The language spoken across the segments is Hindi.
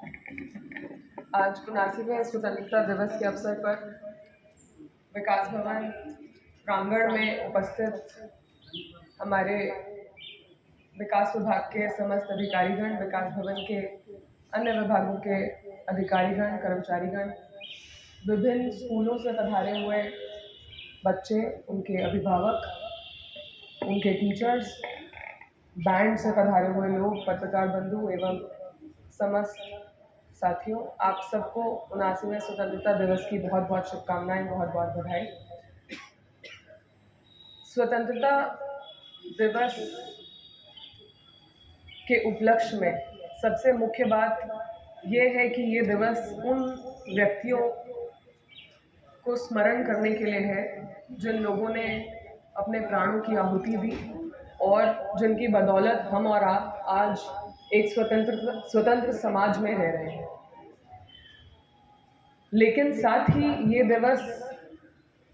आज 79वें स्वतंत्रता दिवस के अवसर पर विकास भवन प्रांगण में उपस्थित हमारे विकास विभाग के समस्त अधिकारीगण, विकास भवन के अन्य विभागों के अधिकारीगण, कर्मचारीगण, विभिन्न स्कूलों से पधारे हुए बच्चे, उनके अभिभावक, उनके टीचर्स, बैंड से पधारे हुए लोग, पत्रकार बंधु एवं समस्त साथियों, आप सबको 79वें स्वतंत्रता दिवस की बहुत बहुत शुभकामनाएं, बहुत बहुत बधाई। स्वतंत्रता दिवस के उपलक्ष्य में सबसे मुख्य बात यह है कि ये दिवस उन व्यक्तियों को स्मरण करने के लिए है जिन लोगों ने अपने प्राणों की आहुति दी और जिनकी बदौलत हम और आप आज एक स्वतंत्र समाज में रह रहे हैं। लेकिन साथ ही ये दिवस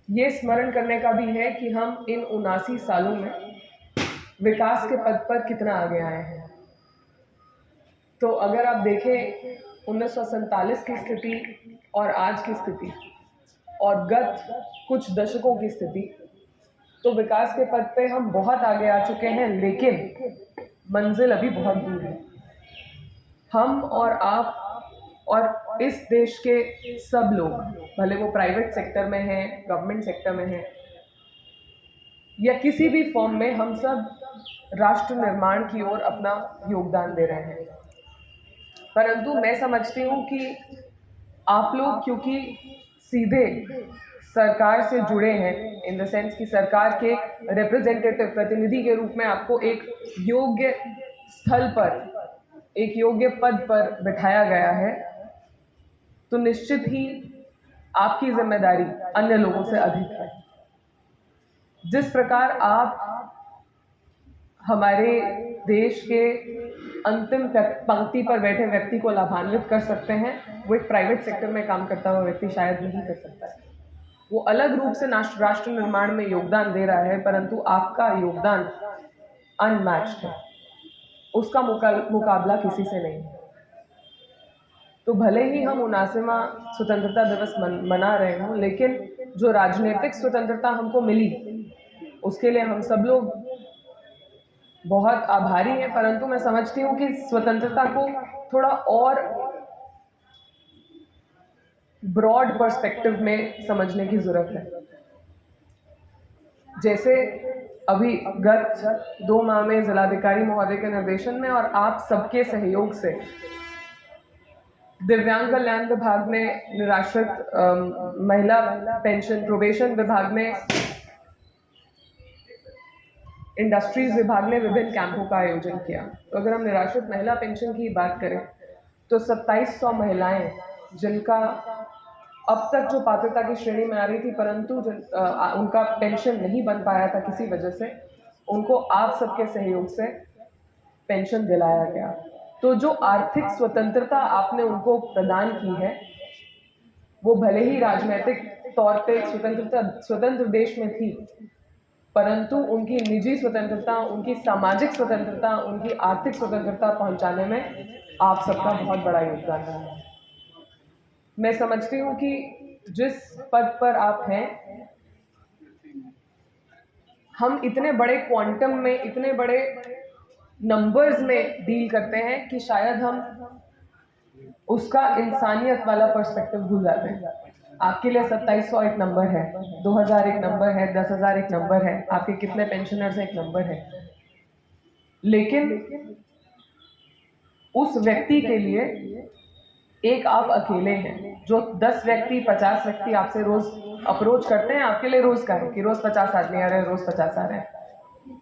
ये स्मरण करने का भी है कि हम इन 79 सालों में विकास के पद पर कितना आगे आए हैं। तो अगर आप देखें 1947 की स्थिति और आज की स्थिति और गत कुछ दशकों की स्थिति, तो विकास के पद पे हम बहुत आगे आ चुके हैं, लेकिन मंजिल अभी बहुत दूर है। हम और आप और इस देश के सब लोग, भले वो प्राइवेट सेक्टर में हैं, गवर्नमेंट सेक्टर में हैं या किसी भी फॉर्म में, हम सब राष्ट्र निर्माण की ओर अपना योगदान दे रहे हैं। परंतु मैं समझती हूँ कि आप लोग क्योंकि सीधे सरकार से जुड़े हैं, इन द सेंस कि सरकार के रिप्रेजेंटेटिव, प्रतिनिधि के रूप में आपको एक योग्य स्थल पर, एक योग्य पद पर बिठाया गया है, तो निश्चित ही आपकी जिम्मेदारी अन्य लोगों से अधिक है। जिस प्रकार आप हमारे देश के अंतिम पंक्ति पर बैठे व्यक्ति को लाभान्वित कर सकते हैं, वो एक प्राइवेट सेक्टर में काम करता हुआ व्यक्ति शायद नहीं कर सकता है। वो अलग रूप से राष्ट्र निर्माण में योगदान दे रहा है, परंतु आपका योगदान अनमैच्ड है, उसका मुकाबला किसी से नहीं है। तो भले ही हम 79वां स्वतंत्रता दिवस मना रहे हों, लेकिन जो राजनीतिक स्वतंत्रता हमको मिली उसके लिए हम सब लोग बहुत आभारी हैं। परंतु मैं समझती हूँ कि स्वतंत्रता को थोड़ा और ब्रॉड पर्सपेक्टिव में समझने की जरूरत है। जैसे अभी गत 2 माह में जिलाधिकारी महोदय के निर्देशन में और आप सबके सहयोग से दिव्यांग कल्याण विभाग ने, निराश्रित महिला पेंशन प्रोबेशन विभाग ने, इंडस्ट्रीज विभाग ने विभिन्न कैंपों का आयोजन किया। तो अगर हम निराश्रित महिला पेंशन की बात करें तो 2700 महिलाएं जिनका अब तक जो पात्रता की श्रेणी में आ रही थी, परंतु उनका पेंशन नहीं बन पाया था किसी वजह से, उनको आप सबके सहयोग से पेंशन दिलाया गया। तो जो आर्थिक स्वतंत्रता आपने उनको प्रदान की है, वो भले ही राजनीतिक तौर पे स्वतंत्र देश में थी, परंतु उनकी निजी स्वतंत्रता, उनकी सामाजिक स्वतंत्रता, उनकी आर्थिक स्वतंत्रता पहुंचाने में आप सबका बहुत बड़ा योगदान रहा है। मैं समझती हूँ कि जिस पद पर आप हैं, हम इतने बड़े क्वांटम में, इतने बड़े नंबर्स में डील करते हैं कि शायद हम उसका इंसानियत वाला पर्सपेक्टिव भूल जाते हैं। आपके लिए 2700 एक नंबर है, 2000 एक नंबर है, 10,000 एक नंबर है, आपके कितने पेंशनर्स एक नंबर है, लेकिन उस व्यक्ति के लिए एक आप अकेले हैं। जो 10 व्यक्ति, 50 व्यक्ति आपसे रोज अप्रोच करते हैं, आपके लिए रोज का है कि रोज 50 आदमी आ रहे हैं, रोज 50 आ रहे हैं।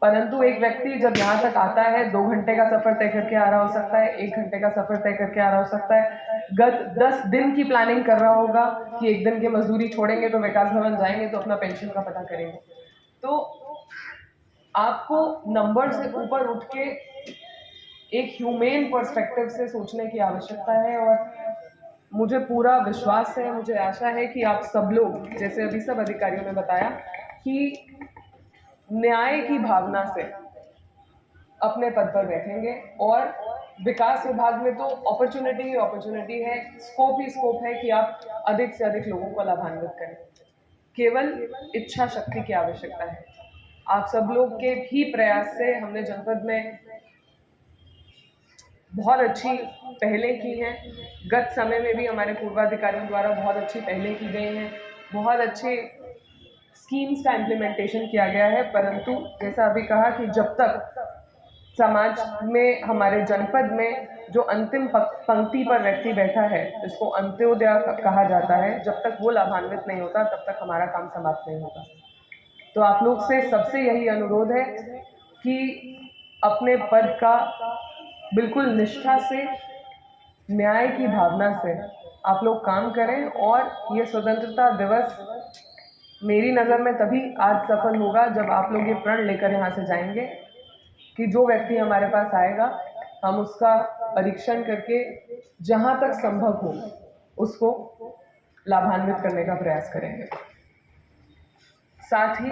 परंतु एक व्यक्ति जब यहाँ तक आता है, 2 घंटे का सफर तय करके आ रहा हो सकता है, 1 घंटे का सफर तय करके आ रहा हो सकता है, गत 10 दिन की प्लानिंग कर रहा होगा कि 1 दिन की मजदूरी छोड़ेंगे तो विकास भवन जाएंगे तो अपना पेंशन का पता करेंगे। तो आपको नंबर से ऊपर उठ के एक ह्यूमेन पर्सपेक्टिव से सोचने की आवश्यकता है। और मुझे पूरा विश्वास है, मुझे आशा है कि आप सब लोग, जैसे अभी सब अधिकारियों ने बताया, कि न्याय की भावना से अपने पद पर बैठेंगे और विकास विभाग में तो अपॉर्चुनिटी ही अपॉर्चुनिटी है, स्कोप ही स्कोप है कि आप अधिक से अधिक लोगों को लाभान्वित करें। केवल इच्छा शक्ति की आवश्यकता है। आप सब लोग के भी प्रयास से हमने जनपद में बहुत अच्छी पहलें की हैं। गत समय में भी हमारे पूर्वाधिकारियों द्वारा बहुत अच्छी पहलें की गई हैं, बहुत अच्छे स्कीम्स का इम्प्लीमेंटेशन किया गया है। परंतु जैसा अभी कहा कि जब तक समाज में, हमारे जनपद में जो अंतिम पंक्ति पर व्यक्ति बैठा है, इसको अंत्योदय कहा जाता है, जब तक वो लाभान्वित नहीं होता तब तक हमारा काम समाप्त नहीं होता। तो आप लोग से सबसे यही अनुरोध है कि अपने पद का बिल्कुल निष्ठा से, न्याय की भावना से आप लोग काम करें। और ये स्वतंत्रता दिवस मेरी नज़र में तभी आज सफल होगा जब आप लोग ये प्रण लेकर यहाँ से जाएंगे कि जो व्यक्ति हमारे पास आएगा हम उसका परीक्षण करके जहाँ तक संभव हो उसको लाभान्वित करने का प्रयास करेंगे। साथ ही